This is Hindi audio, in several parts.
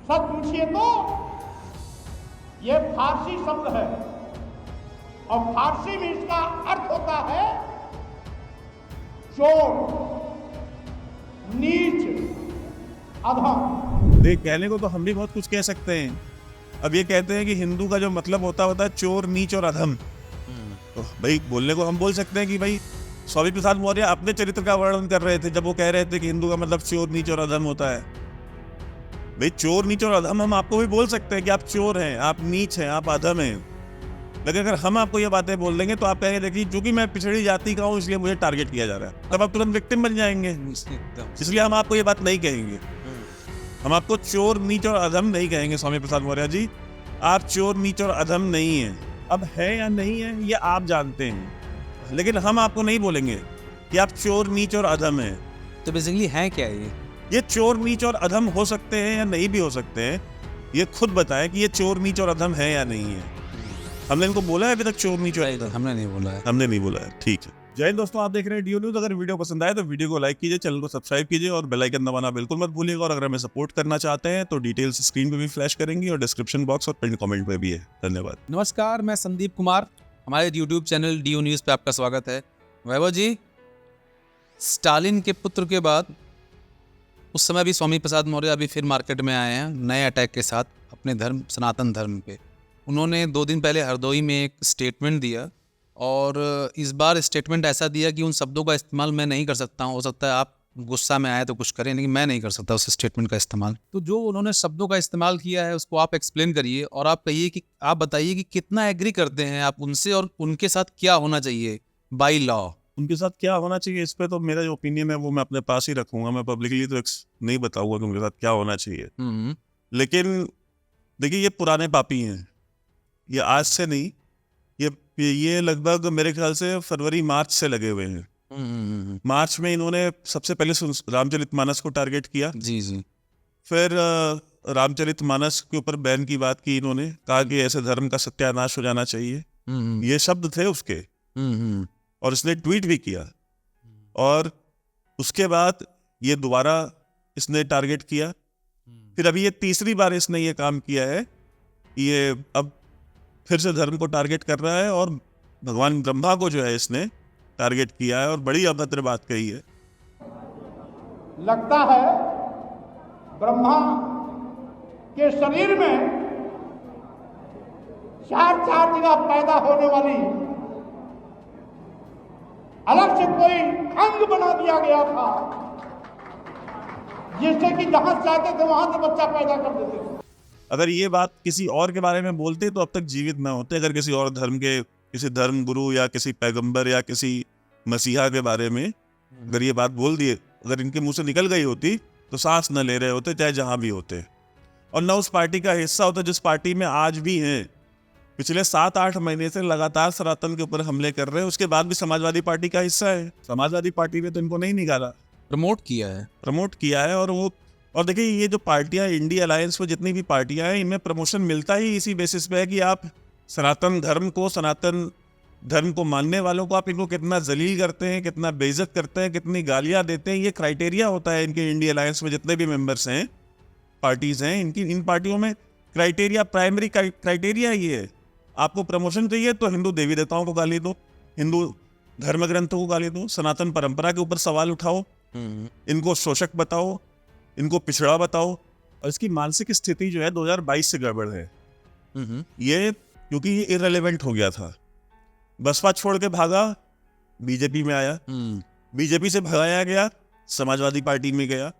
सच पूछिए तो ये फारसी शब्द है और फारसी में इसका अर्थ होता है चोर, नीच, अधम। देख, कहने को तो हम भी बहुत कुछ कह सकते हैं। अब ये कहते हैं कि हिंदू का जो मतलब होता है चोर, नीच और अधम। तो भाई बोलने को हम बोल सकते हैं कि भाई स्वामी प्रसाद मौर्य अपने चरित्र का वर्णन कर रहे थे जब वो कह रहे थे कि हिंदू का मतलब चोर, नीच और अधम होता है। भाई चोर, नीच और अधम हम आपको भी बोल सकते हैं कि आप चोर हैं, आप नीच हैं, आप अधम हैं। लेकिन अगर हम आपको ये बातें बोल देंगे तो आप कहेंगे देखिए क्योंकि मैं पिछड़ी जाति का हूँ इसलिए मुझे टारगेट किया जा रहा है, तब आप तुरंत विक्टिम बन जाएंगे। इसलिए हम आपको ये बात नहीं कहेंगे। हम आपको चोर, नीच और अधम नहीं कहेंगे। स्वामी प्रसाद मौर्य जी, आप चोर, नीच और अधम नहीं हैं। अब है या नहीं है ये आप जानते हैं, लेकिन हम आपको नहीं बोलेंगे कि आप चोर, नीच और अधम हैं। तो बेसिकली है क्या ये चोर, नीच और अधम हो सकते हैं या नहीं भी हो सकते हैं, ये खुद बताएं कि ये चोर, नीच और अधम है या नहीं है। हमने इनको बोला है अभी तक चोर, नीच और अधम? हमने नहीं बोला है। हमने नहीं बोला है, ठीक है। जय हिंद दोस्तों, आप देख रहे हैं DO न्यूज़। अगर वीडियो पसंद आए तो वीडियो को लाइक कीजिए, चैनल को सब्सक्राइब कीजिए और बेल आइकन दबाना बिल्कुल मत भूलिएगा। और अगर हमें सपोर्ट करना चाहते हैं तो डिटेल्स स्क्रीन पे भी फ्लैश करेंगी और डिस्क्रिप्शन बॉक्स और पिन कमेंट पे भी है। धन्यवाद। नमस्कार, मैं संदीप कुमार, हमारे YouTube चैनल DO न्यूज़ पे आपका स्वागत है। वैभव जी, स्टालिन के पुत्र के बाद उस समय भी स्वामी प्रसाद मौर्य अभी फिर मार्केट में आए हैं नए अटैक के साथ अपने धर्म, सनातन धर्म पे। उन्होंने 2 दिन पहले हरदोई में एक स्टेटमेंट दिया और इस बार स्टेटमेंट ऐसा दिया कि उन शब्दों का इस्तेमाल मैं नहीं कर सकता हूँ। हो सकता है आप गुस्सा में आए तो कुछ करें, लेकिन मैं नहीं कर सकता उस स्टेटमेंट का इस्तेमाल। तो जो उन्होंने शब्दों का इस्तेमाल किया है उसको आप एक्सप्लेन करिए और आप कहिए कि आप बताइए कि कितना एग्री करते हैं आप उनसे और उनके साथ क्या होना चाहिए बाई लॉ। उनके साथ क्या होना चाहिए इस पे तो मेरा जो ओपिनियन है वो मैं अपने पास ही रखूंगा। मैं पब्लिकली तो नहीं बताऊंगा कि उनके साथ क्या होना चाहिए। लेकिन देखिए, ये पुराने पापी हैं, ये आज से नहीं, ये लगभग मेरे ख्याल से फरवरी मार्च से लगे हुए हैं। मार्च में इन्होंने सबसे पहले रामचरितमानस को टारगेट किया। जी जी। फिर रामचरितमानस के ऊपर बैन की बात की इन्होंने, कहा कि ऐसे धर्म का सत्यानाश हो जाना चाहिए। ये शब्द थे उसके, और इसने ट्वीट भी किया। और उसके बाद ये दोबारा इसने टारगेट किया। फिर अभी ये तीसरी बार इसने ये काम किया है। ये अब फिर से धर्म को टारगेट कर रहा है और भगवान ब्रह्मा को जो है इसने टारगेट किया है और बड़ी अभद्र बात कही है। लगता है ब्रह्मा के शरीर में चार जगह पैदा होने वाली अलग से कोई अंग बना दिया गया था, जिससे कि जहां चाहते थे वहां से बच्चा पैदा कर देते थे। अगर ये बात किसी और के बारे में बोलते तो अब तक जीवित ना होते। अगर किसी और धर्म के, किसी धर्म गुरु या किसी पैगंबर या किसी मसीहा के बारे में अगर ये बात बोल दिए, अगर इनके मुंह से निकल गई होती तो सांस न ले रहे होते, चाहे जहां भी होते, और न उस पार्टी का हिस्सा होता जिस पार्टी में आज भी हैं। पिछले 7-8 महीने से लगातार सनातन के ऊपर हमले कर रहे हैं, उसके बाद भी समाजवादी पार्टी का हिस्सा है। समाजवादी पार्टी ने तो इनको नहीं निकाला, प्रमोट किया है। और देखिए, ये जो पार्टियां, इंडिया अलायंस में जितनी भी पार्टियां हैं, इनमें प्रमोशन मिलता ही इसी बेसिस पे है कि आप सनातन धर्म को, सनातन धर्म को मानने वालों को आप इनको कितना जलील करते हैं, कितना बेइज्जत करते हैं, कितनी गालियां देते हैं। ये क्राइटेरिया होता है इनके इंडिया अलायंस में जितने भी मेंबर्स हैं, पार्टीज हैं, इन पार्टियों में क्राइटेरिया, प्राइमरी क्राइटेरिया ये है। आपको प्रमोशन चाहिए तो हिंदू देवी देवताओं को गाली दो, हिंदू धर्म ग्रंथों को गाली दो, सनातन परंपरा के ऊपर सवाल उठाओ, इनको शोषक बताओ, इनको पिछड़ा बताओ। और इसकी मानसिक स्थिति जो है 2022 से गड़बड़ है। ये क्योंकि ये इररिलेवेंट हो गया था। बसपा छोड़ के भागा, बीजेपी में आया, बीजेपी से भगाया गया, समाजवादी पार्टी में गया।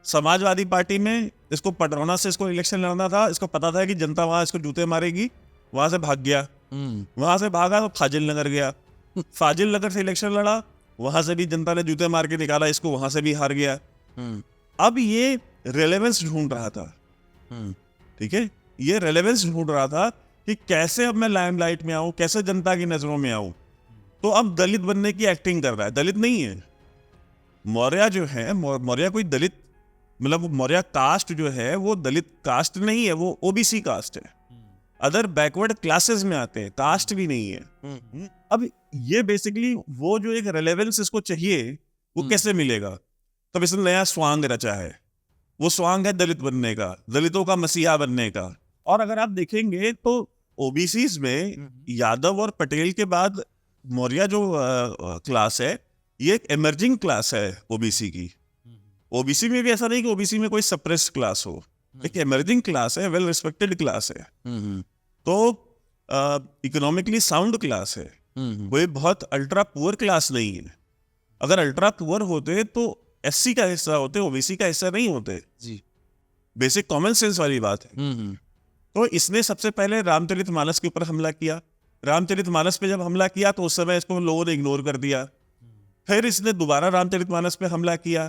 समाजवादी पार्टी में इसको पटरौना से इसको इलेक्शन लड़ना था, इसको पता था कि जनता वहां इसको जूते मारेगी, वहां से भाग गया। वहां से भागा तो फाजिल नगर गया, फाजिल नगर से इलेक्शन लड़ा, वहां से भी जनता ने जूते मार के निकाला इसको, वहां से भी हार गया। अब ये रेलेवेंस ढूंढ रहा था, ठीक है, ये रेलेवेंस ढूंढ रहा था कि कैसे अब मैं लाइमलाइट में आऊं, कैसे जनता की नजरों में आऊं। तो अब दलित बनने की एक्टिंग कर रहा है। दलित नहीं है मौर्य जो है, मौर्य कोई दलित, मतलब मौर्य कास्ट जो है वो दलित कास्ट नहीं है, वो ओबीसी कास्ट है, अदर बैकवर्ड क्लासेस में आते हैं, कास्ट भी नहीं है। अब ये बेसिकली वो जो एक रेलेवेंस इसको चाहिए वो कैसे मिलेगा, तब इसने नया स्वांग रचा है। वो स्वांग है दलित बनने का, दलितों का मसीहा बनने का। और अगर आप देखेंगे तो ओबीसीज में यादव और पटेल के बाद मौर्य जो क्लास है, ये एक इमर्जिंग क्लास है ओबीसी की। ओबीसी में भी ऐसा नहीं कि ओबीसी में कोई सप्रेस्ड क्लास हो, एक इमर्जिंग क्लास है, वेल रिस्पेक्टेड क्लास है। तो इकोनॉमिकली साउंड क्लास है, कोई बहुत अल्ट्रा पुअर क्लास नहीं है। अगर अल्ट्रा पुअर होते तो एससी का हिस्सा होते, ओबीसी का हिस्सा नहीं होते जी। बेसिक कॉमन सेंस वाली बात है। तो इसने सबसे पहले रामचरितमानस के ऊपर हमला किया। रामचरितमानस पे जब हमला किया तो उस समय इसको लोगों ने इग्नोर कर दिया। फिर इसने दोबारा रामचरितमानस पे हमला किया,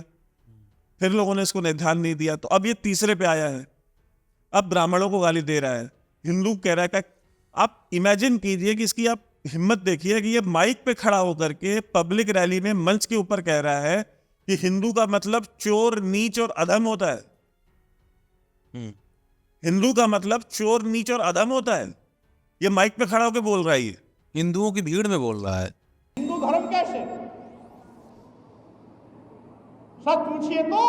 फिर लोगों ने इसको ध्यान नहीं दिया। तो अब ये तीसरे पे आया है, अब ब्राह्मणों को गाली दे रहा है, हिंदू कह रहा है। आप इमेजिन कीजिए कि इसकी आप हिम्मत देखिए कि ये माइक पे खड़ा होकर के पब्लिक रैली में मंच के ऊपर कह रहा है कि हिंदू का मतलब चोर, नीच और अधम होता है। हिंदू का मतलब चोर, नीच और अधम होता है। ये माइक पे खड़ा होकर बोल रहा है, ये हिंदुओं की भीड़ में बोल रहा है। हिंदू धर्म कैसे? सच पूछिए तो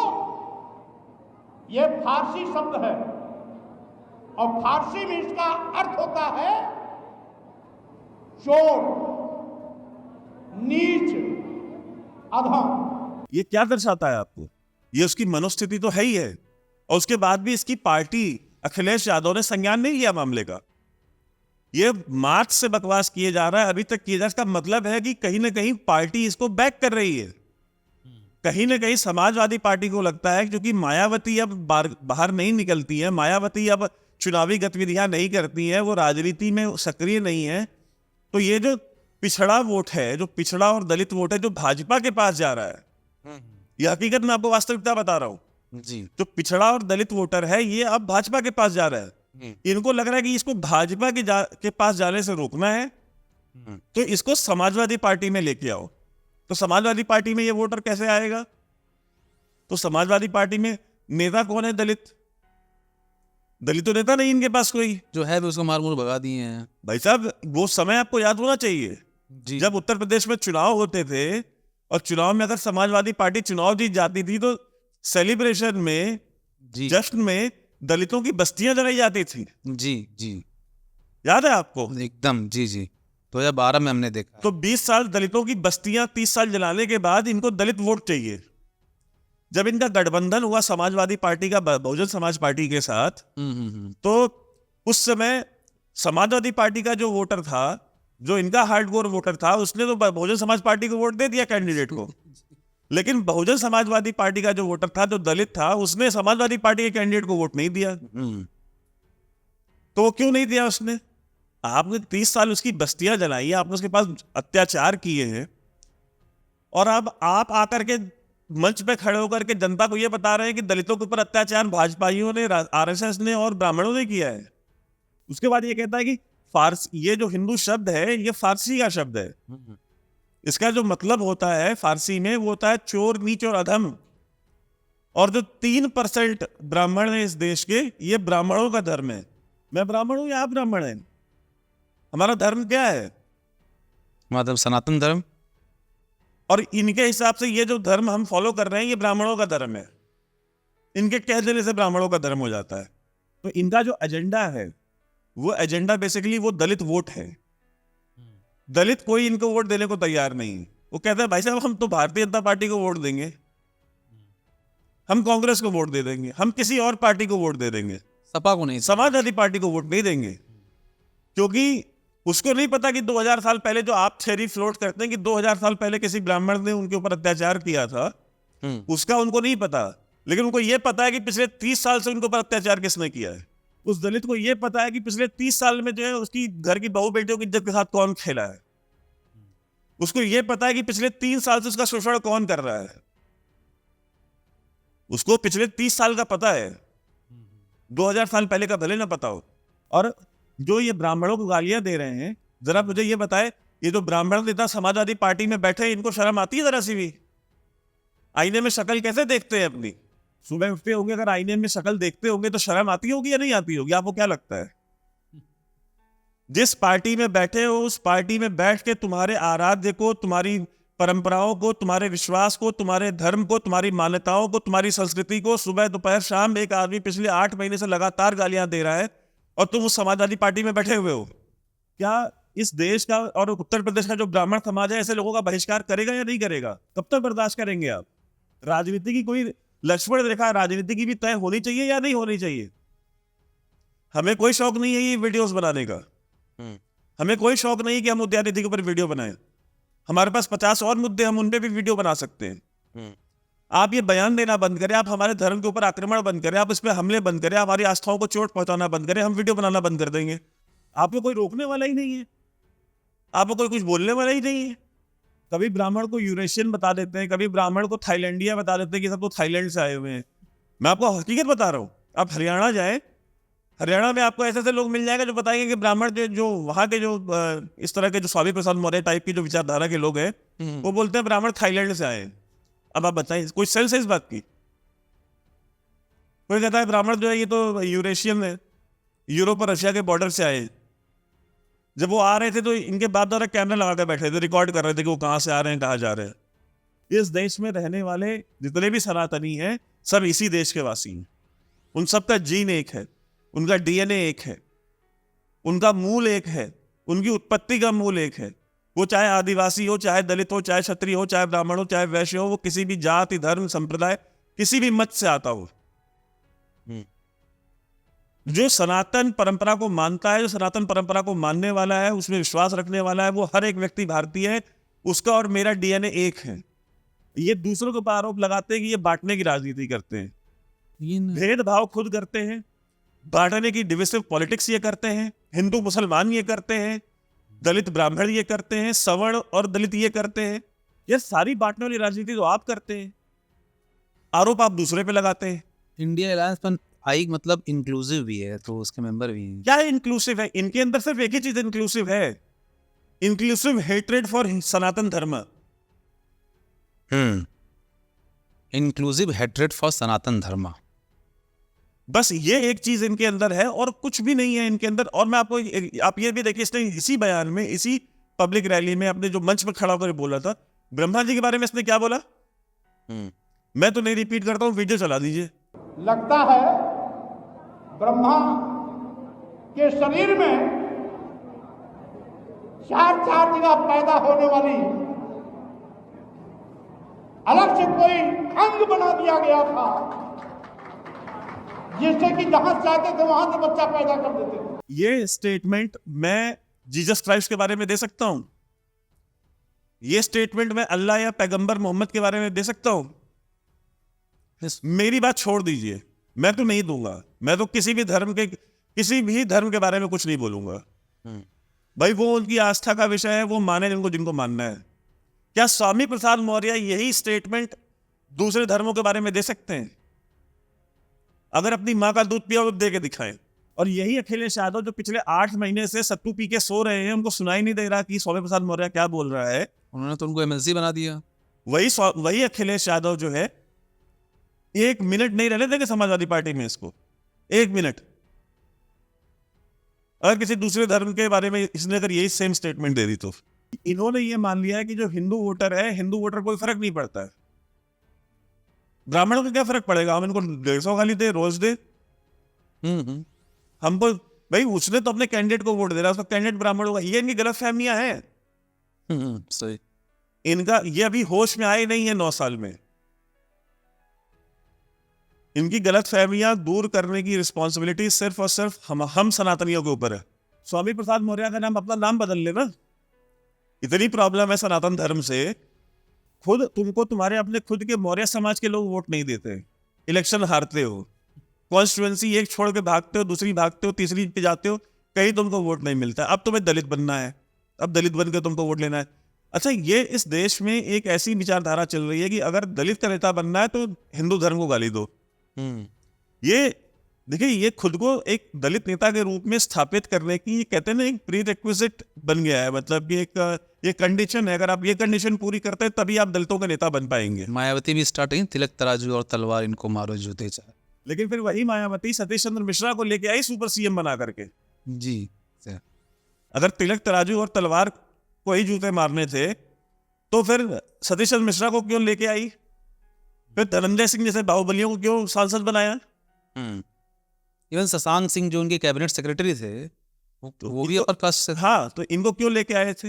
ये फारसी शब्द है और फारसी में इसका अर्थ होता है चोर, नीच, अधम। ये क्या दर्शाता है आपको? ये उसकी मनोस्थिति तो है ही है। और उसके बाद भी इसकी पार्टी अखिलेश यादव ने संज्ञान नहीं लिया मामले का। ये मार्च से बकवास किए जा रहा है, अभी तक किया जा रहा है। इसका मतलब है कि कहीं ना कहीं पार्टी इसको बैक कर रही है। कहीं ना कहीं समाजवादी पार्टी को लगता है क्योंकि मायावती अब बाहर नहीं निकलती है, मायावती अब चुनावी गतिविधियां नहीं करती है, वो राजनीति में सक्रिय नहीं है, तो ये जो पिछड़ा वोट है, जो पिछड़ा और दलित वोट है, जो भाजपा के पास जा रहा है, यह हकीकत में आपको वास्तविकता बता रहा हूं जी। जो पिछड़ा और दलित वोटर है, ये अब भाजपा के पास जा रहा है। इनको लग रहा है कि इसको भाजपा के पास जाने से रोकना है, तो इसको समाजवादी पार्टी में लेके आओ। तो समाजवादी पार्टी में ये वोटर कैसे आएगा? तो समाजवादी पार्टी में नेता कौन है? दलित तो नेता नहीं इनके पास कोई, जो है भी उसको मार मुर भगा दिए हैं। भाई साहब वो समय आपको याद होना चाहिए जी। जब उत्तर प्रदेश में चुनाव होते थे और चुनाव में अगर समाजवादी पार्टी चुनाव जीत जाती थी तो सेलिब्रेशन में, जी जश्न में दलितों की बस्तियां जलाई जाती थी। जी जी याद है आपको? एकदम। जी जी 2012 में हमने देखा। तो 20 साल दलितों की बस्तियां 30 साल जलाने के बाद इनको दलित वोट चाहिए। जब इनका गठबंधन हुआ समाजवादी पार्टी का बहुजन समाज पार्टी के साथ, तो उस समय समाजवादी पार्टी का जो वोटर था, जो इनका हार्डकोर वोटर था, उसने तो बहुजन समाज पार्टी को वोट दे दिया कैंडिडेट को। लेकिन बहुजन समाजवादी पार्टी का जो वोटर था, जो दलित था, उसने समाजवादी पार्टी के कैंडिडेट को वोट नहीं दिया। तो वो क्यों नहीं दिया उसने? आपने 30 साल उसकी बस्तियां जलाई, आपने उसके पास अत्याचार किए हैं, और अब आप आकर के मंच पे खड़े होकर के जनता को यह बता रहे हैं कि दलितों के ऊपर अत्याचार भाजपाइयों ने, आरएसएस ने और ब्राह्मणों ने किया है। उसके बाद ये कहता है कि ये जो हिंदू शब्द है, ये फारसी का शब्द है। इसका जो मतलब होता है फारसी में, वो होता है चोर, नीच और अधम। और जो 3% ब्राह्मण है इस देश के, ये ब्राह्मणों का धर्म है। मैं ब्राह्मण हूं या आप ब्राह्मण हैं? हमारा धर्म क्या है? मतलब सनातन धर्म। और इनके हिसाब से ये जो धर्म हम फॉलो कर रहे हैं, ये ब्राह्मणों का धर्म है। इनके कह देने से ब्राह्मणों का धर्म हो जाता है। तो इनका जो एजेंडा है, वो एजेंडा बेसिकली वो दलित वोट है। दलित कोई इनको वोट देने को तैयार नहीं। वो कहता है भाई साहब हम तो भारतीय जनता पार्टी को वोट देंगे, हम कांग्रेस को वोट दे देंगे, हम किसी और पार्टी को वोट दे देंगे, सपा को नहीं, समाजवादी पार्टी को वोट नहीं देंगे। क्योंकि उसको नहीं पता कि 2000 साल पहले जो आप थ्योरी फ्लोट करते हैं कि 2000 साल पहले किसी ब्राह्मण ने उनके ऊपर अत्याचार किया था, उसका उनको नहीं पता। लेकिन उनको यह पता है कि पिछले 30 साल से उनके ऊपर अत्याचार किसने किया है। उस दलित को यह पता है कि पिछले 30 साल में जो है उसकी घर की बहू बेटियों की इज्जत के साथ कौन खेला है। उसको यह पता है कि पिछले 3 साल से उसका शोषण कौन कर रहा है। उसको पिछले 30 साल का पता है, 2000 साल पहले का भले ना पता हो। और जो ये ब्राह्मणों को गालियां दे रहे हैं, जरा मुझे ये बताए, ये जो ब्राह्मण नेता समाजवादी पार्टी में बैठे, इनको शर्म आती है जरा सी भी? आईने में शक्ल कैसे देखते हैं अपनी? सुबह उठते होंगे, अगर आईने में शक्ल देखते होंगे तो शर्म आती होगी या नहीं आती होगी? आपको क्या लगता है? जिस पार्टी में बैठे हो, उस पार्टी में बैठ के तुम्हारे आराध्य को, तुम्हारी परंपराओं को, तुम्हारे विश्वास को, तुम्हारे धर्म को, तुम्हारी मान्यताओं को, तुम्हारी संस्कृति को सुबह दोपहर शाम एक आदमी पिछले 8 महीने से लगातार गालियां दे रहा है और तुम उस समाजवादी पार्टी में बैठे हुए हो। क्या इस देश का और उत्तर प्रदेश का जो ब्राह्मण समाज है ऐसे लोगों का बहिष्कार करेगा या नहीं करेगा? कब तक बर्दाश्त करेंगे आप? राजनीति की कोई लक्ष्मण रेखा राजनीति की भी तय होनी चाहिए या नहीं होनी चाहिए? हमें कोई शौक नहीं है ये वीडियोस बनाने का। हमें कोई शौक नहीं कि हम उद्यानिधि के ऊपर वीडियो बनाएं। हमारे पास 50 और मुद्दे, हम उन पे भी वीडियो बना सकते हैं। आप ये बयान देना बंद करें, आप हमारे धर्म के ऊपर आक्रमण बंद करें, आप इस पे हमले बंद करें, हमारी आस्थाओं को चोट पहुंचाना बंद करें, हम वीडियो बनाना बंद कर देंगे। आपको कोई रोकने वाला ही नहीं है, आपको कोई कुछ बोलने वाला ही नहीं है। कभी ब्राह्मण को यूरेशियन बता देते हैं, कभी ब्राह्मण को थाईलैंडिया बता देते हैं कि सब तो थाईलैंड से आए हुए हैं। मैं आपको हकीकत बता रहा हूँ, आप हरियाणा जाएं, हरियाणा में आपको ऐसे ऐसे लोग मिल जाएंगे जो बताएंगे कि ब्राह्मण जो वहाँ के जो इस तरह के जो स्वामी प्रसाद मौर्य टाइप की जो विचारधारा के लोग हैं, वो बोलते हैं ब्राह्मण थाईलैंड से आए। अब आप बताइए, कोई सेंस है इस बात की? कोई कहता है ब्राह्मण जो है ये तो यूरेशियन है, यूरोप और रशिया के बॉर्डर से आए। जब वो आ रहे थे तो इनके बाप दादा कैमरा लगा कर बैठे थे, रिकॉर्ड कर रहे थे कि वो कहाँ से आ रहे हैं, कहाँ जा रहे हैं। इस देश में रहने वाले जितने भी सनातनी हैं सब इसी देश के वासी हैं। उन सब का जीन एक है, उनका डीएनए एक है, उनका मूल एक है, उनकी उत्पत्ति का मूल एक है। वो चाहे आदिवासी हो, चाहे दलित हो, चाहे क्षत्रिय हो, चाहे ब्राह्मण हो, चाहे वैश्य हो, वो किसी भी जाति धर्म संप्रदाय किसी भी मत से आता हो। जो सनातन परंपरा को मानता है, जो सनातन परंपरा को मानने वाला है, उसमें विश्वास रखने वाला है, वो हर एक व्यक्ति भारतीय है। उसका और मेरा डीएनए एक है। ये दूसरों के ऊपर आरोप लगाते हैं कि ये बांटने की राजनीति करते हैं, भेदभाव खुद करते हैं, बांटने की डिविसिव पॉलिटिक्स ये करते हैं, हिंदू मुसलमान ये करते हैं, दलित ब्राह्मण ये करते हैं, सवर्ण और दलित ये करते हैं। ये सारी बांटने वाली राजनीति तो आप करते हैं, आरोप आप दूसरे पे लगाते हैं। इंडिया अलायंस पर आई मतलब इंक्लूसिव भी है, तो उसके मेंबर भी हैं। क्या इंक्लूसिव है? इनके अंदर सिर्फ एक ही चीज इंक्लूसिव है, इंक्लूसिव हेट्रेड फॉर सनातन धर्म। इंक्लूसिव हेट्रेड फॉर सनातन धर्म, बस ये एक चीज इनके अंदर है और कुछ भी नहीं है इनके अंदर। और मैं आपको आप ये भी देखिए, इसने इसी बयान में, इसी पब्लिक रैली में, अपने जो मंच पर खड़ा होकर बोला था, ब्रह्मा जी के बारे में इसने क्या बोला? मैं तो नहीं रिपीट करता हूं, वीडियो चला दीजिए। लगता है ब्रह्मा के शरीर में 4 जगह पैदा होने वाली अलग से कोई अंग बना दिया गया था, जिससे कि जहां चाहते थे वहां से बच्चा पैदा कर देते थे। ये स्टेटमेंट मैं जीसस क्राइस्ट के बारे में दे सकता हूं? ये स्टेटमेंट मैं अल्लाह या पैगंबर मोहम्मद के बारे में दे सकता हूं? मेरी बात छोड़ दीजिए, मैं तो नहीं दूंगा। मैं तो किसी भी धर्म के बारे में कुछ नहीं बोलूंगा। भाई वो उनकी आस्था का विषय है, वो माने जिनको मानना है। क्या स्वामी प्रसाद मौर्य यही स्टेटमेंट दूसरे धर्मों के बारे में दे सकते हैं? अगर अपनी माँ का दूध पिया वो दे के दिखाएं। और यही अखिलेश यादव जो पिछले 8 महीने से सत्तू पी के सो रहे हैं, उनको सुनाई नहीं दे रहा कि स्वामी प्रसाद मौर्य क्या बोल रहा है। उन्होंने तो उनको एमएलसी बना दिया। वही अखिलेश यादव जो है 1 मिनट नहीं रहने देंगे समाजवादी पार्टी में इसको, 1 मिनट। अगर किसी दूसरे धर्म के बारे में इसने अगर यही सेम स्टेटमेंट दे दी तो इन्होंने ये मान लिया है कि जो हिंदू वोटर है, हिंदू वोटर कोई फर्क नहीं पड़ता है। ब्राह्मणों को क्या फर्क पड़ेगा, हम इनको 150 गाली दे, रोज दे। हमको भाई उसने तो अपने कैंडिडेट को वोट दे रहा है, उसका कैंडिडेट ब्राह्मण होगा। ये इनकी गलत फहमियां हैं। सही। इनका ये अभी होश में आए नहीं है 9 साल में। इनकी गलत फहमियां दूर करने की रिस्पॉन्सिबिलिटी सिर्फ और सिर्फ हम सनातनियों के ऊपर है। स्वामी प्रसाद मौर्य का नाम, अपना नाम बदल लेना। इतनी प्रॉब्लम है सनातन धर्म से, खुद तुमको तुम्हारे अपने खुद के मौर्य समाज के लोग वोट नहीं देते, इलेक्शन हारते हो, कॉन्स्टिट्यूएंसी एक छोड़ के भागते हो, दूसरी भागते हो, तीसरी पे जाते हो, कहीं तुमको वोट नहीं मिलता। अब तुम्हें दलित बनना है, अब दलित बनकर तुमको वोट लेना है। अच्छा, ये इस देश में एक ऐसी विचारधारा चल रही है कि अगर दलित का नेता बनना है तो हिंदू धर्म को गाली दो। ये देखिए, ये खुद को एक दलित नेता के रूप में स्थापित करने की, ये कहते हैं ना, एक प्री रिक्विजिट बन गया है। मतलब कि ये कंडीशन है, अगर आप ये कंडीशन पूरी करते हैं तभी आप दलितों के नेता बन पाएंगे। मायावती भी स्टार्ट हुई, तिलक तराजू और तलवार इनको मारो जूते चाहे। लेकिन फिर वही मायावती सतीश चंद्र मिश्रा को लेके आई सुपर सीएम बना करके। जी। अगर तिलक तराजू और तलवार को ही जूते मारने थे तो फिर सतीश चंद्र मिश्रा को क्यों लेके आई, फिर धनंजय सिंह जैसे बाहुबलियों को क्यों सांसद बनाया? इवन शशांक सिंह जो उनके कैबिनेट सेक्रेटरी थे वो भी अपर कास्ट से। हाँ, तो इनको क्यों लेके आए थे?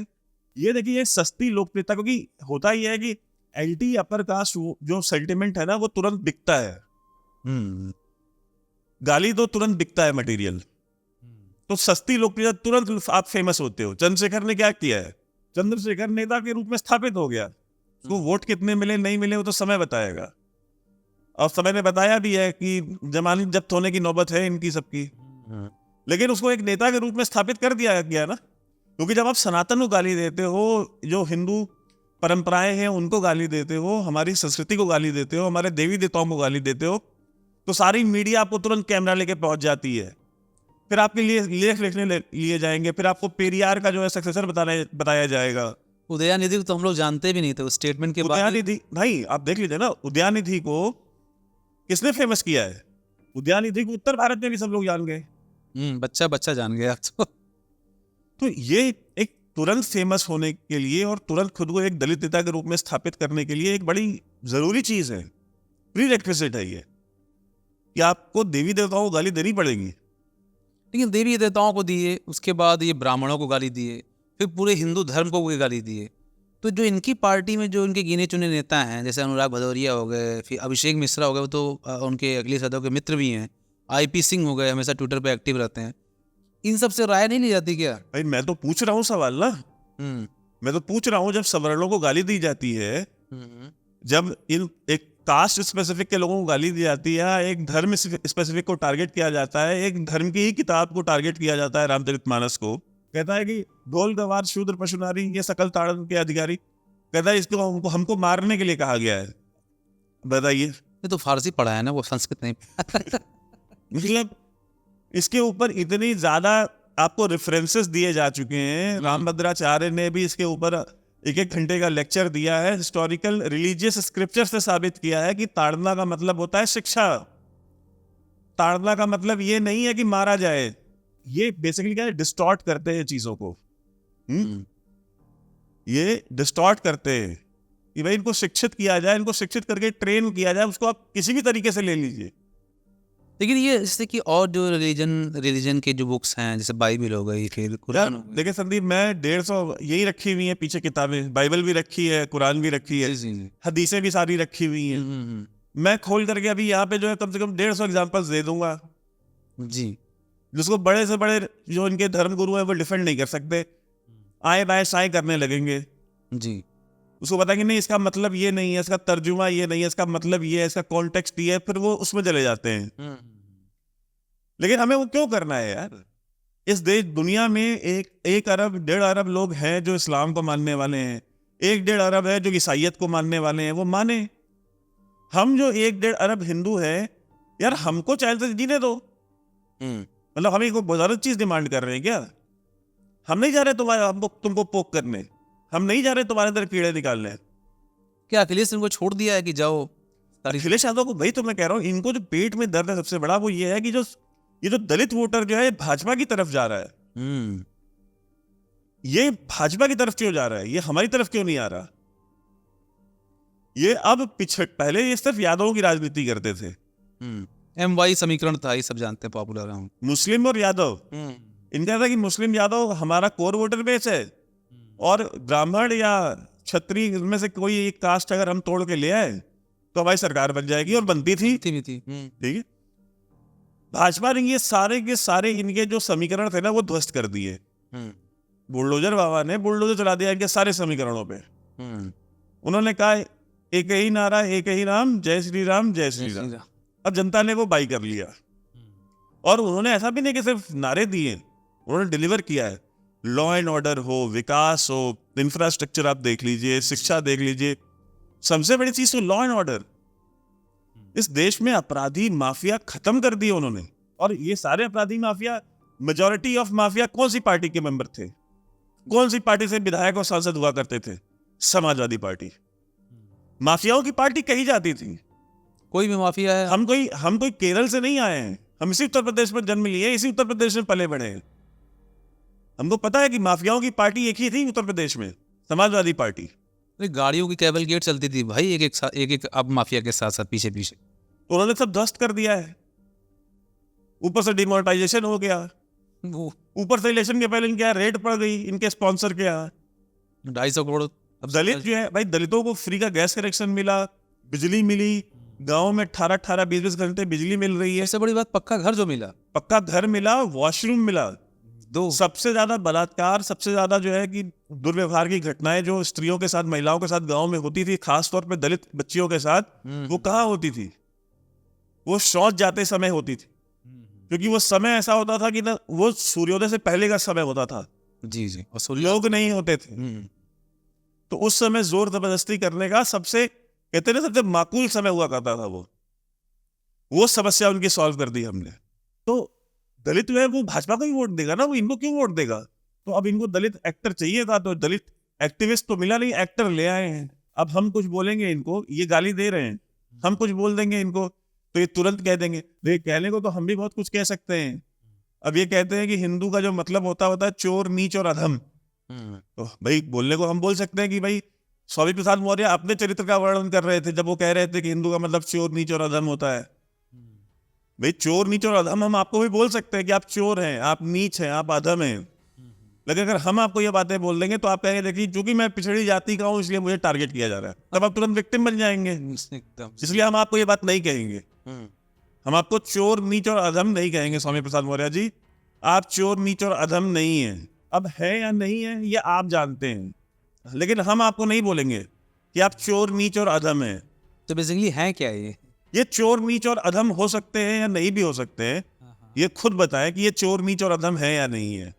ये देखिए, ये सस्ती लोकप्रियता, क्योंकि होता ही है कि एंटी अपर कास्ट जो सेंटिमेंट है ना, वो तुरंत बिकता है। गाली तो तुरंत बिकता है मटेरियल, तो सस्ती लोकप्रियता, तुरंत आप फेमस होते हो। चंद्रशेखर ने क्या किया है? चंद्रशेखर नेता के रूप में स्थापित हो गया। उसको वोट कितने मिले नहीं मिले वो तो समय बताएगा, और समय ने बताया भी है कि जमानत जब्त होने की नौबत है इनकी सबकी। लेकिन उसको एक नेता के रूप में स्थापित कर दिया गया ना, क्योंकि जब आप सनातन को गाली देते हो, जो हिंदू परंपराएं हैं उनको गाली देते हो, हमारी संस्कृति को गाली देते हो, हमारे देवी देवताओं को गाली देते हो, तो सारी मीडिया आपको तुरंत कैमरा लेके पहुंच जाती है। फिर आपके लिए लेख लिखने लिए जाएंगे, फिर आपको पेरियार का जो है सक्सेसर बताया जाएगा। उदयनिधि को तो हम लोग जानते भी नहीं थे, उस स्टेटमेंट के बाद। उदयनिधि भाई आप देख लीजिए ना, उदयनिधि को किसने फेमस किया है? उदयनिधि को उत्तर भारत में भी सब लोग जान गए। बच्चा बच्चा जान गया तो ये एक तुरंत फेमस होने के लिए और तुरंत खुद को एक दलित नेता के रूप में स्थापित करने के लिए एक बड़ी जरूरी चीज है, प्रीरेक्विजिट है ये, कि आपको देवी देवताओं को गाली देनी पड़ेगी। लेकिन देवी देवताओं को दिए, उसके बाद ये ब्राह्मणों को गाली दिए, फिर पूरे हिंदू धर्म को गाली दिए। तो जो इनकी पार्टी में जो इनके गिने चुने नेता हैं, जैसे अनुराग भदौरिया हो गए, फिर अभिषेक मिश्रा हो गए, वो तो उनके अगले सदों के मित्र भी हैं, IP सिंह हो गए, हमेशा ट्विटर पे एक्टिव रहते हैं, इन सब से राय नहीं ली जाती क्या? भाई मैं तो पूछ रहा हूँ सवाल ना, मैं तो पूछ रहा हूँ, जब सवर्णों को गाली दी जाती है, जब इन एक कास्ट स्पेसिफिक के लोगों को गाली दी जाती है, एक धर्म स्पेसिफिक को टारगेट किया जाता है, एक धर्म की ही किताब को टारगेट किया जाता है, रामचरितमानस को, कहता है कि ढोल गवार शूद्र पशु नारी ये सकल ताड़न के अधिकारी, कहता है इसको हमको मारने के लिए कहा गया है। बताइए, ये तो फारसी पढ़ा है ना, वो संस्कृत नहीं मतलब इसके ऊपर इतनी ज्यादा आपको रेफरेंसेस दिए जा चुके हैं। रामभद्राचार्य ने भी इसके ऊपर 1-1 घंटे का लेक्चर दिया है, हिस्टोरिकल रिलीजियस स्क्रिप्चर से साबित किया है कि ताड़ना का मतलब होता है शिक्षा। ताड़ना का मतलब ये नहीं है कि मारा जाए, ये बेसिकली क्या है, डिस्टॉर्ट करते हैं चीजों को। ये डिस्टॉर्ट करते हैं कि भाई इनको शिक्षित किया जाए, इनको शिक्षित करके ट्रेन किया जाए, उसको आप किसी भी तरीके से ले लीजिए। लेकिन ये जैसे कि और जो रिलीजन के जो बुक्स हैं, जैसे बाइबल हो गई, फिर कुरान हो गई। देखिए संदीप, मैं 150 यही रखी हुई है पीछे किताबें, बाइबल भी रखी है, कुरान भी रखी है, हदीसें भी सारी रखी हुई हैं। मैं खोल करके अभी यहाँ पे जो है कम से कम 150 एग्जाम्पल्स दे दूंगा जी, जिसको बड़े से बड़े जो इनके धर्म गुरु है वो डिफेंड नहीं कर सकते, आए बाएं साए करने लगेंगे जी। उसको पता कि नहीं इसका मतलब ये नहीं है, इसका तर्जुमा ये नहीं है, इसका मतलब ये है, इसका कॉन्टेक्स्ट ये है, फिर वो उसमें चले जाते हैं। लेकिन हमें वो क्यों करना है यार? इस देश दुनिया में 1 अरब 1.5 अरब लोग हैं जो इस्लाम को मानने वाले हैं, 1-1.5 अरब है जो ईसाइयत को मानने वाले हैं, वो माने। हम जो 1-1.5 अरब हिंदू हैं यार, हमको चैन से जीने दो। मतलब हम कोई बहुत चीज डिमांड कर रहे हैं क्या? हम नहीं जा रहे तुमको पोक करने, हम नहीं जा रहे तुम्हारे अंदर कीड़े निकालने। क्या अखिलेश इनको छोड़ दिया है कि जाओ? अखिलेश यादव को भाई तो मैं कह रहा हूँ, इनको जो पेट में दर्द है सबसे बड़ा वो ये है कि ये जो दलित वोटर जो है भाजपा की तरफ जा रहा है। ये भाजपा की तरफ क्यों जा रहा है? ये हमारी तरफ क्यों नहीं आ रहा? ये अब पहले ये सिर्फ यादवों की राजनीति करते थे। MY समीकरण था, ये सब जानते हैं, पॉपुलर है। मुस्लिम और यादव, इनका था कि मुस्लिम यादव हमारा कोर वोटर बेस है, और ब्राह्मण या क्षत्रिय में से कोई एक कास्ट अगर हम तोड़ के ले आए तो हमारी सरकार बन जाएगी, और बनती थी। ठीक है, भाजपा ने ये सारे के सारे इनके जो समीकरण थे ना वो ध्वस्त कर दिए। बुलडोजर बाबा ने बुलडोजर चला दिया इनके सारे समीकरणों पे। उन्होंने कहा एक ही नारा, एक ही नाम, जय श्री राम, जय श्री राम। अब जनता ने वो बाई कर लिया, और उन्होंने ऐसा भी नहीं कि सिर्फ नारे दिए, उन्होंने डिलीवर किया है। लॉ एंड ऑर्डर हो, विकास हो, इंफ्रास्ट्रक्चर आप देख लीजिए, शिक्षा देख लीजिए, सबसे बड़ी चीज तो लॉ एंड ऑर्डर। इस देश में अपराधी माफिया खत्म कर दिए उन्होंने। और ये सारे अपराधी माफिया, मेजॉरिटी ऑफ माफिया कौन सी पार्टी के मेंबर थे? कौन सी पार्टी से विधायक और सांसद हुआ करते थे? समाजवादी पार्टी। माफियाओं की पार्टी कही जाती थी। कोई भी माफिया है, हम कोई केरल से नहीं आए हैं, हम इसी उत्तर प्रदेश में जन्म लिए, इसी उत्तर प्रदेश में पले बढ़े हैं। हमको पता है कि माफियाओं की पार्टी एक ही थी उत्तर प्रदेश में, समाजवादी पार्टी। अरे गाड़ियों की कैवलगेट चलती थी भाई, एक एक अब माफिया के साथ साथ पीछे पीछे। तो उन्होंने सब ध्वस्त कर दिया है, ऊपर से डिमोनेटाइजेशन हो गया, वो ऊपर से इलेक्शन के पहले इनके यहाँ रेड पड़ गई इनके स्पॉन्सर के यहाँ। 250 करोड़। अब दलित जो है भाई, दलितों को फ्री का गैस कनेक्शन मिला, बिजली मिली, गांव में 18-20 घंटे बिजली मिल रही है, सबसे बड़ी बात पक्का घर जो मिला, पक्का घर मिला, वॉशरूम मिला। 2 सबसे ज्यादा बलात्कार, सबसे ज्यादा जो है कि दुर्व्यवहार की घटनाएं जो स्त्रियों के साथ, महिलाओं के साथ गांव में होती थी, खासतौर पे दलित बच्चियों के साथ, वो कहाँ होती थी? वो शौच जाते समय होती थी, क्योंकि वो समय ऐसा होता था कि ना, वो सूर्योदय से पहले का समय होता था, जी जी, और लोग नहीं होते थे। तो उस समय जोर जबरदस्ती करने का सबसे, कहते ना, सबसे माकूल समय हुआ करता था। वो समस्या उनकी सॉल्व कर दी हमने। तो दलित जो है वो भाजपा को ही वोट देगा ना, वो इनको क्यों वोट देगा? तो अब इनको दलित एक्टर चाहिए था, तो दलित एक्टिविस्ट तो मिला नहीं, एक्टर ले आए हैं। अब हम कुछ बोलेंगे इनको, ये गाली दे रहे हैं, हम कुछ बोल देंगे इनको तो ये तुरंत कह देंगे। देख, कहने को तो हम भी बहुत कुछ कह सकते हैं। अब ये कहते हैं कि हिंदू का जो मतलब होता है चोर, नीच और अधम। तो भाई बोलने को हम बोल सकते हैं कि भाई स्वामी प्रसाद मौर्य अपने चरित्र का वर्णन कर रहे थे जब वो कह रहे थे कि हिंदू का मतलब चोर, नीच और अधम होता है। भाई चोर, नीच और अधम हम आपको भी बोल सकते हैं कि आप चोर हैं, आप नीच हैं, आप अधम हैं। लेकिन अगर हम आपको ये बातें बोल देंगे तो आप कहेंगे देखिए क्योंकि मैं पिछड़ी जाति का हूं इसलिए मुझे टारगेट किया जा रहा है, तब आप तुरंत विक्टिम बन जाएंगे। एकदम, इसलिए हम आपको ये बात नहीं कहेंगे। हम आपको चोर, नीच और अधम नहीं कहेंगे। स्वामी प्रसाद मौर्य जी, आप चोर, नीच और अधम नहीं है। अब है या नहीं है ये आप जानते हैं, लेकिन हम आपको नहीं बोलेंगे कि आप चोर, नीच और अधम हैं। तो बेसिकली है क्या ये चोर, नीच और अधम हो सकते हैं या नहीं भी हो सकते हैं, ये खुद बताएं कि ये चोर, नीच और अधम है या नहीं है।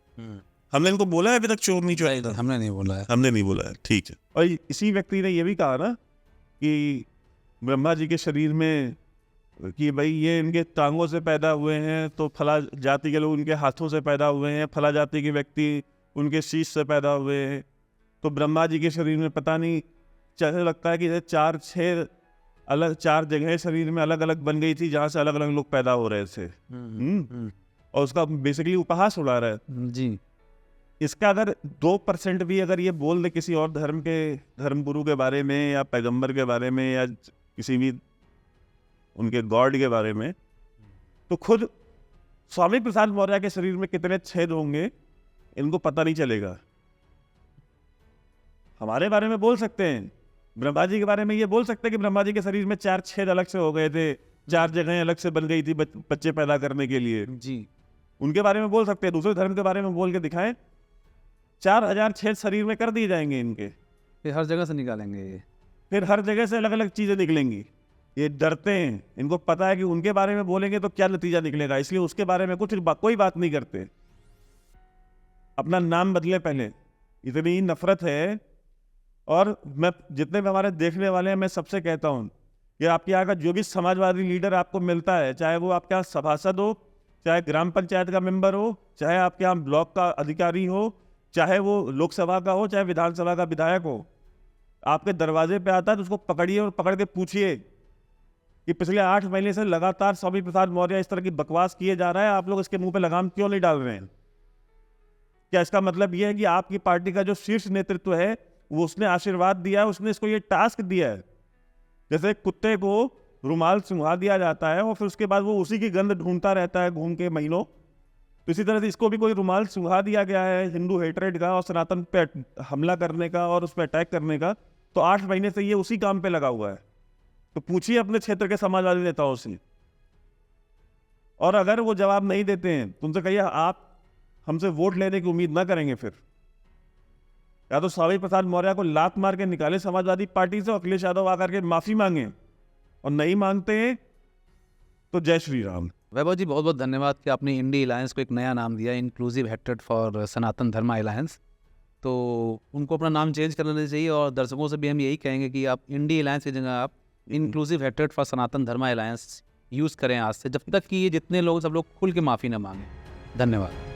हमने इनको बोला है अभी तक चोर, नीच और अधम? हमने नहीं बोला है। हमने नहीं बोला है, ठीक है। और इसी व्यक्ति ने ये भी कहा ना कि ब्रह्मा जी के शरीर में कि भाई ये इनके टांगों से पैदा हुए हैं, तो फला जाति के लोग उनके हाथों से पैदा हुए हैं, फला जाति के व्यक्ति उनके शीश से पैदा हुए हैं। तो ब्रह्मा जी के शरीर में पता नहीं, चलने लगता है कि 4-6 अलग 4 जगह शरीर में अलग अलग बन गई थी जहां से अलग अलग लोग पैदा हो रहे थे। और उसका बेसिकली उपहास उड़ा रहा है जी। इसका अगर 2% भी अगर ये बोल दे किसी और धर्म के धर्मगुरु के बारे में या पैगंबर के बारे में या किसी भी उनके गॉड के बारे में, तो खुद स्वामी प्रसाद मौर्य के शरीर में कितने छेद होंगे इनको पता नहीं चलेगा। हमारे बारे में बोल सकते हैं, ब्रह्मा जी के बारे में ये बोल सकते हैं कि ब्रह्मा जी के शरीर में 4 छेद अलग से हो गए थे, 4 जगहें अलग से बन गई थी बच्चे पैदा करने के लिए जी। उनके बारे में बोल सकते हैं। दूसरे धर्म के बारे में बोल के दिखाएं, 4000 छेद शरीर में कर दिए जाएंगे इनके, फिर हर जगह से निकालेंगे ये। फिर हर जगह से अलग अलग चीजें निकलेंगी। ये डरते हैं, इनको पता है कि उनके बारे में बोलेंगे तो क्या नतीजा निकलेगा, इसलिए उसके बारे में कोई बात नहीं करते। अपना नाम बदले पहले, इतनी नफरत है। और मैं जितने भी हमारे देखने वाले हैं, मैं सबसे कहता हूं कि आपके यहाँ का जो भी समाजवादी लीडर आपको मिलता है, चाहे वो आपके यहाँ सभासद हो, चाहे ग्राम पंचायत का मेंबर हो, चाहे आपके यहाँ ब्लॉक का अधिकारी हो, चाहे वो लोकसभा का हो, चाहे विधानसभा का विधायक हो, आपके दरवाजे पे आता है तो उसको पकड़िए और पकड़ के पूछिए कि पिछले 8 महीने से लगातार स्वामी प्रसाद मौर्य इस तरह की बकवास किए जा रहा है, आप लोग इसके मुंह पे लगाम क्यों नहीं डाल रहे हैं? क्या इसका मतलब यह है कि आपकी पार्टी का जो शीर्ष नेतृत्व है वो उसने आशीर्वाद दिया है, उसने इसको ये टास्क दिया है? जैसे कुत्ते को रुमाल सुंघा दिया जाता है और फिर उसके बाद वो उसी की गंध ढूंढता रहता है घूम के महीनों, तो इसी तरह से इसको भी कोई रुमाल सुंघा दिया गया है हिंदू हेट्रेड का और सनातन पे हमला करने का और उस पर अटैक करने का। तो 8 महीने से ये उसी काम पे लगा हुआ है। तो पूछिए अपने क्षेत्र के समाजवादी नेताओं से, और अगर वो जवाब नहीं देते हैं तो उनसे कहिए आप हमसे वोट लेने की उम्मीद ना करेंगे। फिर या तो स्वामी प्रसाद मौर्य को लात मार के निकाले समाजवादी पार्टी से, अखिलेश यादव आकर के माफी मांगे, और नहीं मांगते हैं तो जय श्री राम। वैभव जी बहुत बहुत धन्यवाद कि आपने इंडी अलायंस को एक नया नाम दिया, inclusive hatred for Sanatan Dharma alliance. तो उनको अपना नाम चेंज कर लेना चाहिए, और दर्शकों से भी हम यही कहेंगे कि आप इंडी अलायंस की जगह आप inclusive hatred for Sanatan Dharma alliance use करें आज से, जब तक कि ये जितने लोग सब लोग खुल के माफ़ी ना मांगें। धन्यवाद।